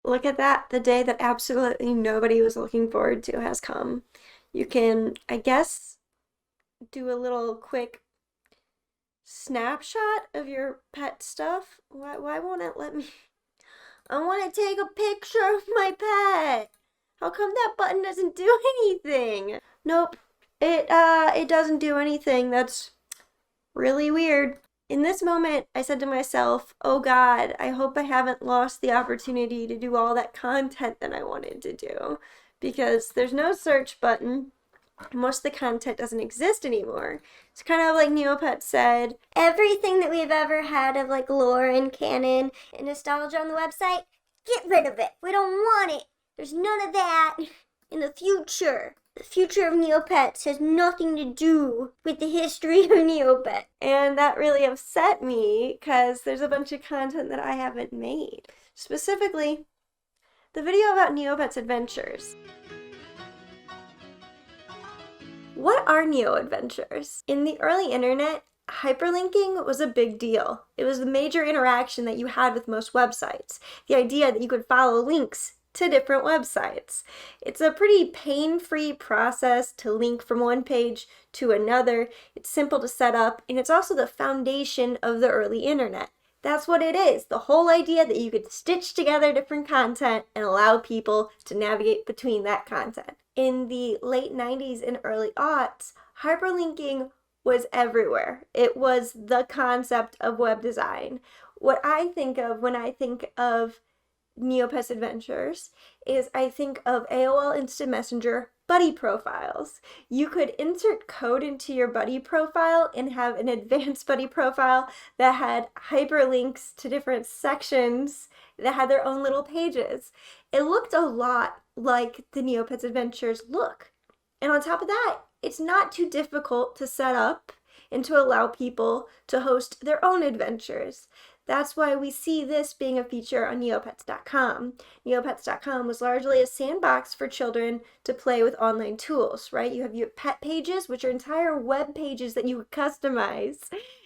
look at that. The day that absolutely nobody was looking forward to has come. You can, I guess, do a little quick snapshot of your pet stuff. Why won't it let me? I want to take a picture of my pet. How come that button doesn't do anything? Nope. It doesn't do anything. That's really weird. In this moment, I said to myself, oh God, I hope I haven't lost the opportunity to do all that content that I wanted to do. Because there's no search button. Most of the content doesn't exist anymore. It's kind of like Neopets said, everything that we've ever had of like lore and canon and nostalgia on the website, get rid of it. We don't want it. There's none of that in the future. The future of Neopets has nothing to do with the history of Neopets. And that really upset me because there's a bunch of content that I haven't made. Specifically, the video about Neopets Adventures. What are Neo Adventures? In the early internet, hyperlinking was a big deal. It was the major interaction that you had with most websites. The idea that you could follow links to different websites. It's a pretty pain-free process to link from one page to another. It's simple to set up, and it's also the foundation of the early internet. That's what it is, the whole idea that you could stitch together different content and allow people to navigate between that content. In the late 90s and early aughts, hyperlinking was everywhere. It was the concept of web design. What I think of when I think of Neopets Adventures is I think of AOL Instant Messenger buddy profiles. You could insert code into your buddy profile and have an advanced buddy profile that had hyperlinks to different sections that had their own little pages. It looked a lot like the Neopets Adventures look. And on top of that, it's not too difficult to set up and to allow people to host their own adventures. That's why we see this being a feature on Neopets.com. Neopets.com was largely a sandbox for children to play with online tools, right? You have your pet pages, which are entire web pages that you customize.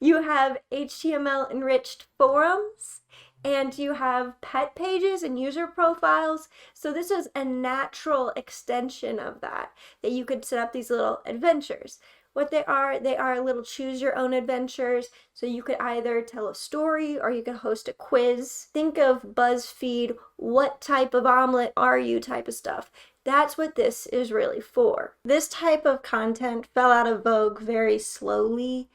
You have HTML enriched forums, and you have pet pages and user profiles. So this is a natural extension of that you could set up these little adventures. What they are little choose your own adventures. So you could either tell a story or you could host a quiz. Think of BuzzFeed, what type of omelet are you type of stuff. That's what this is really for. This type of content fell out of vogue very slowly.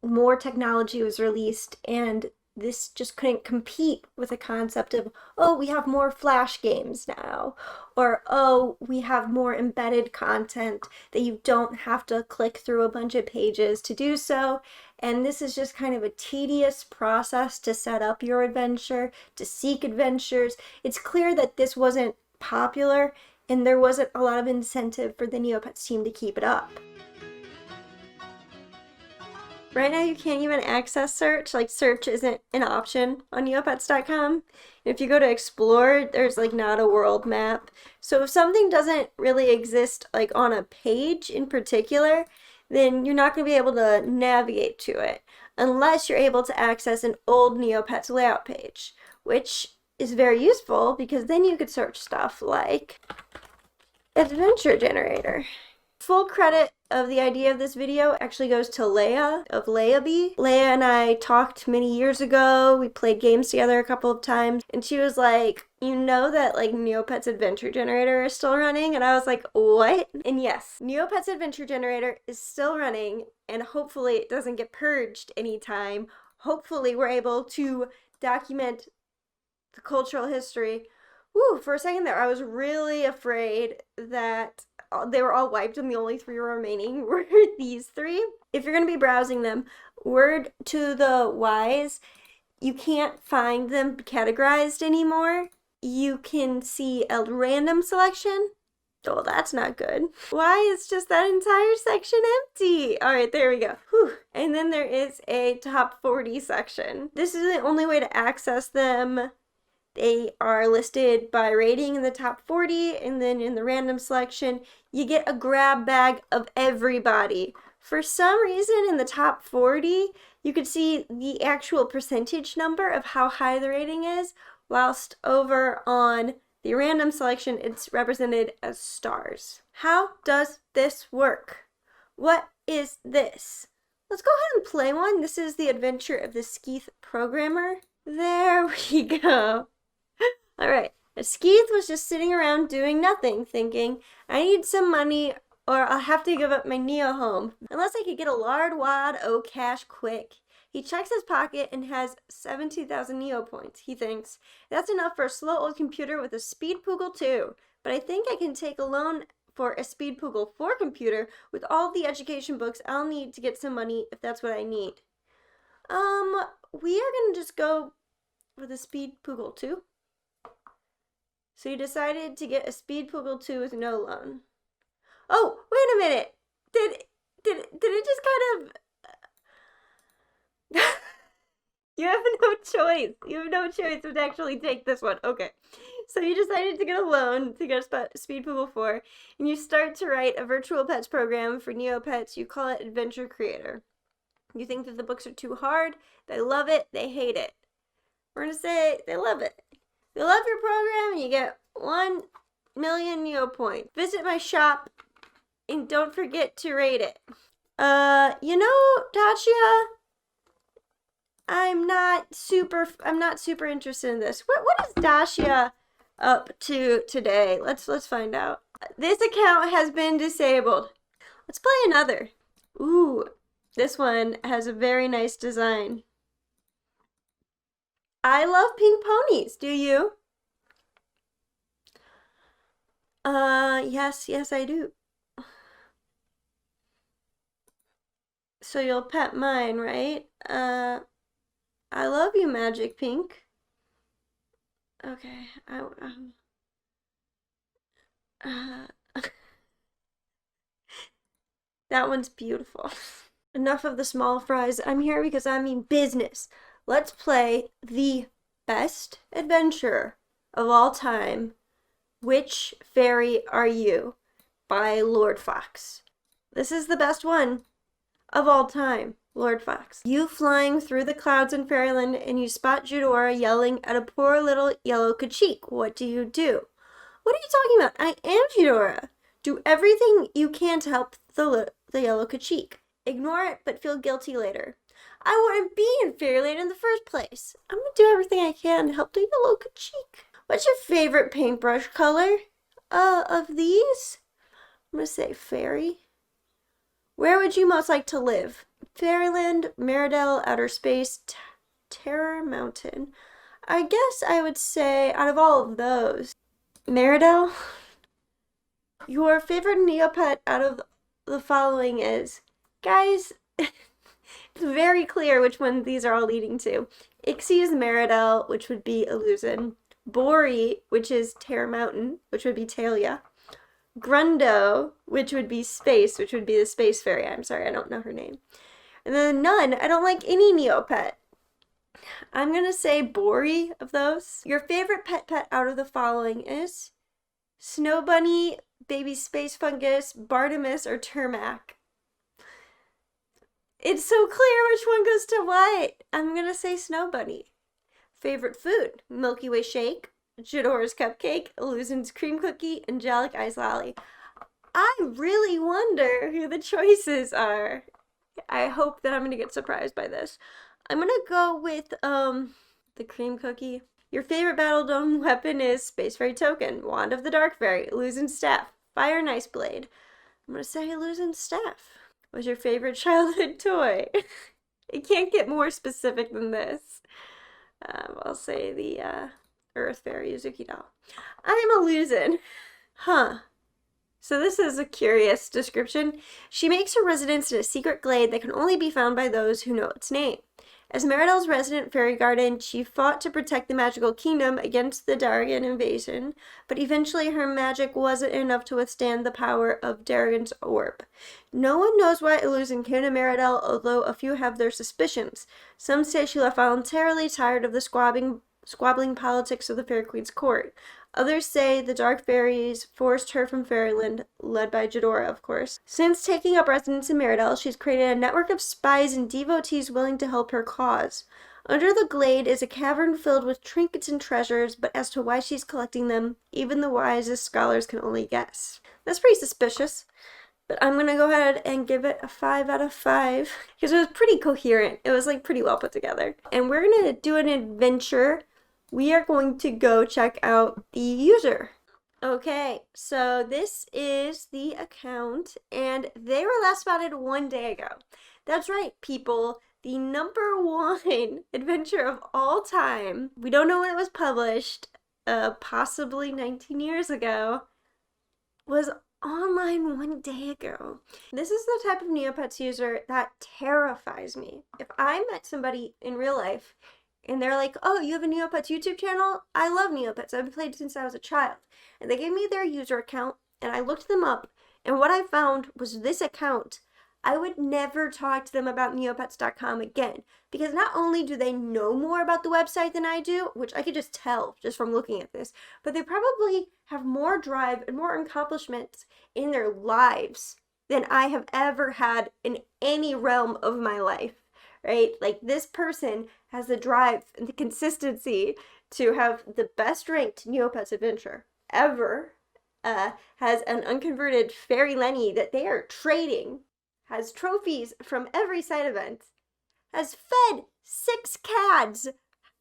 More technology was released and this just couldn't compete with the concept of, oh, we have more Flash games now, or oh, we have more embedded content that you don't have to click through a bunch of pages to do so. And this is just kind of a tedious process to set up your adventure, to seek adventures. It's clear that this wasn't popular and there wasn't a lot of incentive for the Neopets team to keep it up. Right now you can't even access search, like search isn't an option on Neopets.com. If you go to explore, there's like not a world map. So if something doesn't really exist like on a page in particular, then you're not going to be able to navigate to it unless you're able to access an old Neopets layout page, which is very useful because then you could search stuff like Adventure Generator. Full credit of the idea of this video actually goes to Leia of Leia. Leia and I talked many years ago. We played games together a couple of times and she was like, you know that like Neopets Adventure Generator is still running? And I was like, what? And yes, Neopets Adventure Generator is still running and hopefully it doesn't get purged anytime. Hopefully we're able to document the cultural history. Woo, for a second there I was really afraid that they were all wiped and the only 3 remaining were these 3. If you're going to be browsing them, word to the wise, you can't find them categorized anymore. You can see a random selection. Oh, that's not good. Why is just that entire section empty? All right, there we go. Whew. And then there is a top 40 section. This is the only way to access them. They are listed by rating in the top 40, and then in the random selection, you get a grab bag of everybody. For some reason, in the top 40, you could see the actual percentage number of how high the rating is, whilst over on the random selection, it's represented as stars. How does this work? What is this? Let's go ahead and play one. This is the adventure of the Skeeth programmer. There we go. All right. Skeeth was just sitting around doing nothing, thinking, I need some money or I'll have to give up my Neo home, unless I could get a lard wad o' cash quick. He checks his pocket and has 17,000 Neo points. He thinks, that's enough for a slow old computer with a Speed Poogle 2, but I think I can take a loan for a Speed Poogle 4 computer with all the education books I'll need to get some money if that's what I need. We are gonna just go with a Speed Poogle 2. So you decided to get a Speed Poogle 2 with no loan. Oh, wait a minute. Did it just kind of... You have no choice. You have no choice but to actually take this one. Okay. So you decided to get a loan to get a Speed Poogle 4, and you start to write a virtual pets program for Neopets. You call it Adventure Creator. You think that the books are too hard. They love it. They hate it. We're going to say they love it. They love your program, and you get 1 million Neo points. Visit my shop, and don't forget to rate it. Dacia, I'm not super interested in this. What is Dacia up to today? Let's find out. This account has been disabled. Let's play another. Ooh, this one has a very nice design. I love pink ponies. Do you? Yes, I do. So you'll pet mine, right? I love you, Magic Pink. Okay, that one's beautiful. Enough of the small fries. I'm here because I mean business. Let's play the best adventure of all time. Which Fairy Are You? By Lord Fox. This is the best one of all time. Lord Fox. You flying through the clouds in Fairyland and you spot Eudora yelling at a poor little yellow Kachik. What do you do? What are you talking about? I am Eudora. Do everything you can to help the yellow Kachik. Ignore it, but feel guilty later. I wouldn't be in Fairyland in the first place. I'm gonna do everything I can to help the yellow Kachik. What's your favorite paintbrush color? Of these? I'm gonna say fairy. Where would you most like to live? Fairyland, Mirrodale, Outer Space, Terror Mountain. I guess I would say, out of all of those, Mirrodale. Your favorite Neopet out of the following is, guys, it's very clear which one these are all leading to. Ixie is Mirrodale, which would be Illusion. Bori, which is Terror Mountain, which would be Talia. Grundo, which would be Space, which would be the Space Fairy. I'm sorry, I don't know her name. And then None, I don't like any Neopet. I'm going to say Bori of those. Your favorite pet out of the following is Snow Bunny, Baby Space Fungus, Bartimus, or Termac. It's so clear which one goes to what. I'm going to say Snow Bunny. Favorite food, Milky Way Shake, Jidora's Cupcake, Illusion's Cream Cookie, Angelic Eyes Lolly. I really wonder who the choices are. I hope that I'm going to get surprised by this. I'm going to go with the Cream Cookie. Your favorite Battle Dome weapon is Space Fairy Token, Wand of the Dark Fairy, Illusion's Staff, Fire and Ice Blade. I'm going to say Illusion's Staff. What's your favorite childhood toy? It can't get more specific than this. I'll say the Earth Fairy Yuzuki doll. I'm Illusion. Huh. So this is a curious description. She makes her residence in a secret glade that can only be found by those who know its name. As Mirrodale's resident fairy garden, she fought to protect the magical kingdom against the Dargan invasion, but eventually her magic wasn't enough to withstand the power of Dargan's orb. No one knows why Illusion came to Mirrodale, although a few have their suspicions. Some say she left voluntarily, tired of the squabbling politics of the Fairy Queen's court. Others say the Dark Fairies forced her from Fairyland, led by Jadora, of course. Since taking up residence in Mirrodale, she's created a network of spies and devotees willing to help her cause. Under the glade is a cavern filled with trinkets and treasures, but as to why she's collecting them, even the wisest scholars can only guess. That's pretty suspicious, but I'm gonna go ahead and give it a 5 out of 5 because it was pretty coherent. It was like pretty well put together. And we're gonna do an adventure. We are going to go check out the user. Okay, so this is the account, and they were last spotted 1 day ago. That's right, people. The #1 adventure of all time. We don't know when it was published, possibly 19 years ago, was online 1 day ago. This is the type of Neopets user that terrifies me. If I met somebody in real life and they're like, oh, you have a Neopets YouTube channel? I love Neopets. I've played since I was a child. And they gave me their user account, and I looked them up, and what I found was this account. I would never talk to them about Neopets.com again, because not only do they know more about the website than I do, which I could just tell just from looking at this, but they probably have more drive and more accomplishments in their lives than I have ever had in any realm of my life. Right? Like, this person has the drive and the consistency to have the best ranked Neopets adventure ever, has an unconverted Fairy Lenny that they are trading, has trophies from every side event, has fed 6 CADs.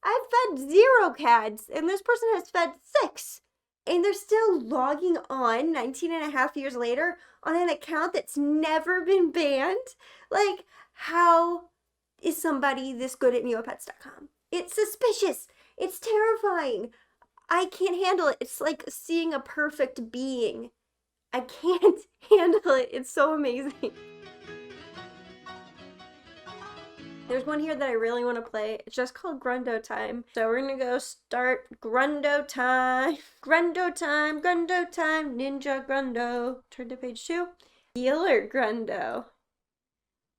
I've fed 0 CADs, and this person has fed 6. And they're still logging on 19 and a half years later on an account that's never been banned. Like, how is somebody this good at Neopets.com? It's suspicious. It's terrifying. I can't handle it. It's like seeing a perfect being. I can't handle it. It's so amazing. There's one here that I really want to play. It's just called Grundo Time. So we're gonna go start Grundo Time. Grundo Time, Grundo Time, Ninja Grundo. Turn to page 2. Healer Grundo.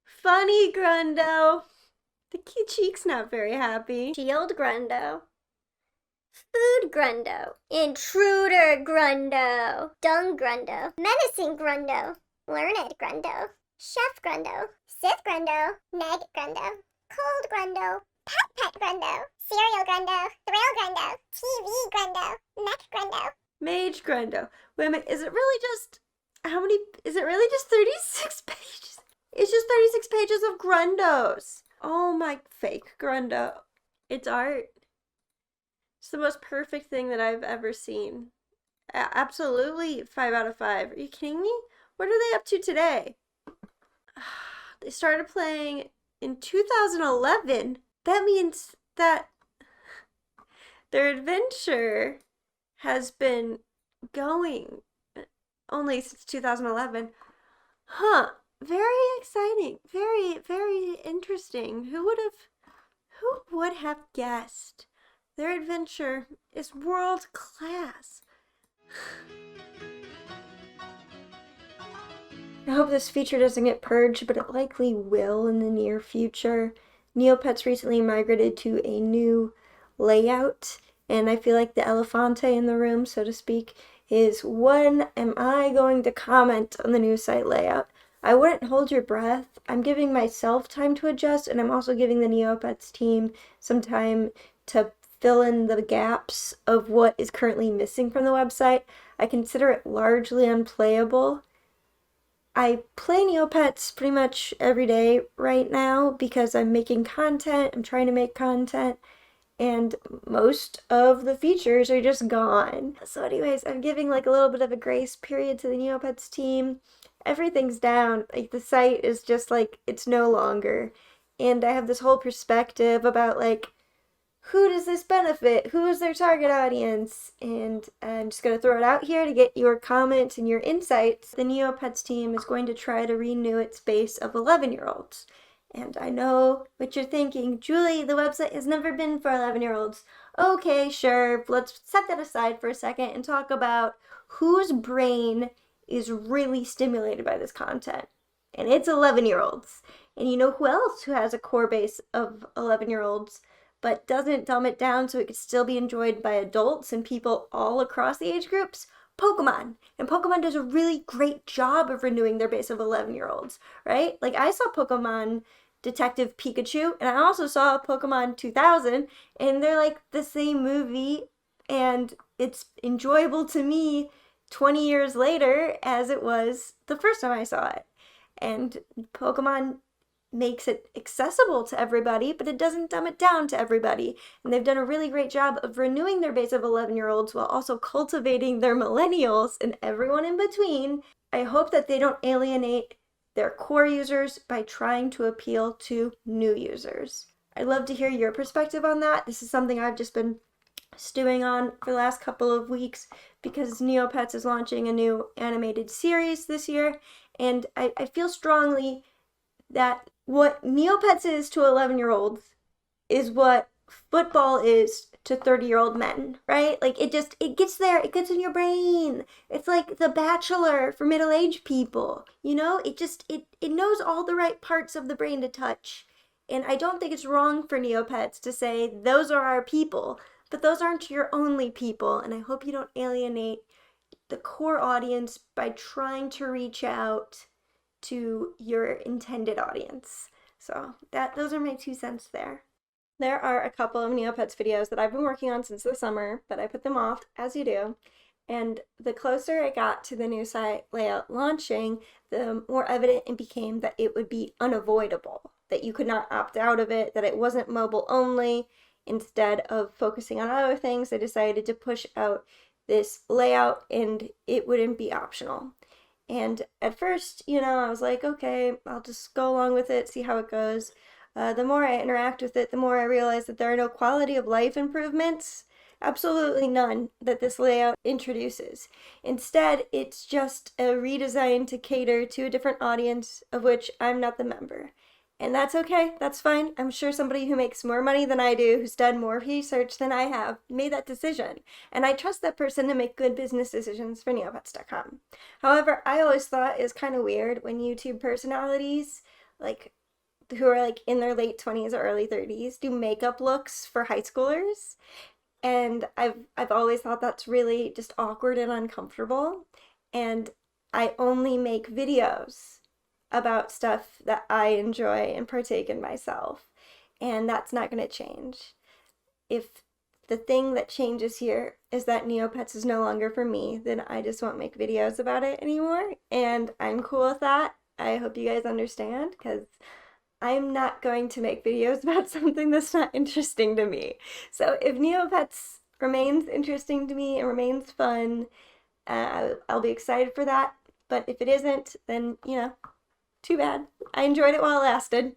Funny Grundo. The key cheek's not very happy. Shield Grundo. Food Grundo. Intruder Grundo. Dung Grundo. Menacing Grundo. Learned Grundo. Chef Grundo. Sith Grundo. Neg Grundo. Cold Grundo. Pet Grundo. Cereal Grundo. Thrill Grundo. TV Grundo. Neck Grundo. Mage Grundo. Wait a minute, is it really just 36 pages? It's just 36 pages of Grundos. Oh my, fake Grundo. It's art. It's the most perfect thing that I've ever seen. Absolutely 5 out of 5. Are you kidding me? What are they up to today? They started playing in 2011. That means that their adventure has been going only since 2011. Huh. Very exciting. Very, very interesting. Who would have guessed? Their adventure is world class. I hope this feature doesn't get purged, but it likely will in the near future. Neopets recently migrated to a new layout, and I feel like the elefante in the room, so to speak, is when am I going to comment on the new site layout? I wouldn't hold your breath. I'm giving myself time to adjust, and I'm also giving the Neopets team some time to fill in the gaps of what is currently missing from the website. I consider it largely unplayable. I play Neopets pretty much every day right now because I'm making content, I'm trying to make content, and most of the features are just gone. So anyways, I'm giving like a little bit of a grace period to the Neopets team. Everything's down. Like, the site is just like, it's no longer. And I have this whole perspective about like, who does this benefit? Who is their target audience? And I'm just going to throw it out here to get your comments and your insights. The Neopets team is going to try to renew its base of 11-year-olds. And I know what you're thinking. Julie, the website has never been for 11-year-olds. Okay, sure. Let's set that aside for a second and talk about whose brain is really stimulated by this content. And it's 11-year-olds. And you know who else who has a core base of 11-year-olds? But doesn't dumb it down so it could still be enjoyed by adults and people all across the age groups? Pokemon. And Pokemon does a really great job of renewing their base of 11-year-olds, right? Like, I saw Pokemon Detective Pikachu, and I also saw Pokemon 2000, and they're like the same movie, and it's enjoyable to me 20 years later as it was the first time I saw it. And Pokemon makes it accessible to everybody, but it doesn't dumb it down to everybody. And they've done a really great job of renewing their base of 11-year-olds while also cultivating their millennials and everyone in between. I hope that they don't alienate their core users by trying to appeal to new users. I'd love to hear your perspective on that. This is something I've just been stewing on for the last couple of weeks because Neopets is launching a new animated series this year, and I feel strongly that what Neopets is to 11-year-olds is what football is to 30-year-old men, right? Like it gets there, it gets in your brain. It's like The Bachelor for middle-aged people, you know? It knows all the right parts of the brain to touch. And I don't think it's wrong for Neopets to say those are our people, but those aren't your only people, and I hope you don't alienate the core audience by trying to reach out to your intended audience. So those are my 2 cents there. There are a couple of Neopets videos that I've been working on since the summer, but I put them off, as you do. And the closer I got to the new site layout launching, the more evident it became that it would be unavoidable, that you could not opt out of it, that it wasn't mobile only. Instead of focusing on other things, they decided to push out this layout and it wouldn't be optional. And at first, I was like, okay, I'll just go along with it, see how it goes. The more I interact with it, the more I realize that there are no quality of life improvements, absolutely none, that this layout introduces. Instead, it's just a redesign to cater to a different audience of which I'm not the member. And that's okay, that's fine. I'm sure somebody who makes more money than I do, who's done more research than I have, made that decision. And I trust that person to make good business decisions for Neopets.com. However, I always thought it was kind of weird when YouTube personalities, who are in their late 20s or early 30s, do makeup looks for high schoolers. And I've always thought that's really just awkward and uncomfortable. And I only make videos about stuff that I enjoy and partake in myself. And that's not going to change. If the thing that changes here is that Neopets is no longer for me, then I just won't make videos about it anymore. And I'm cool with that. I hope you guys understand, because I'm not going to make videos about something that's not interesting to me. So if Neopets remains interesting to me and remains fun, I'll be excited for that. But if it isn't, then, too bad. I enjoyed it while it lasted.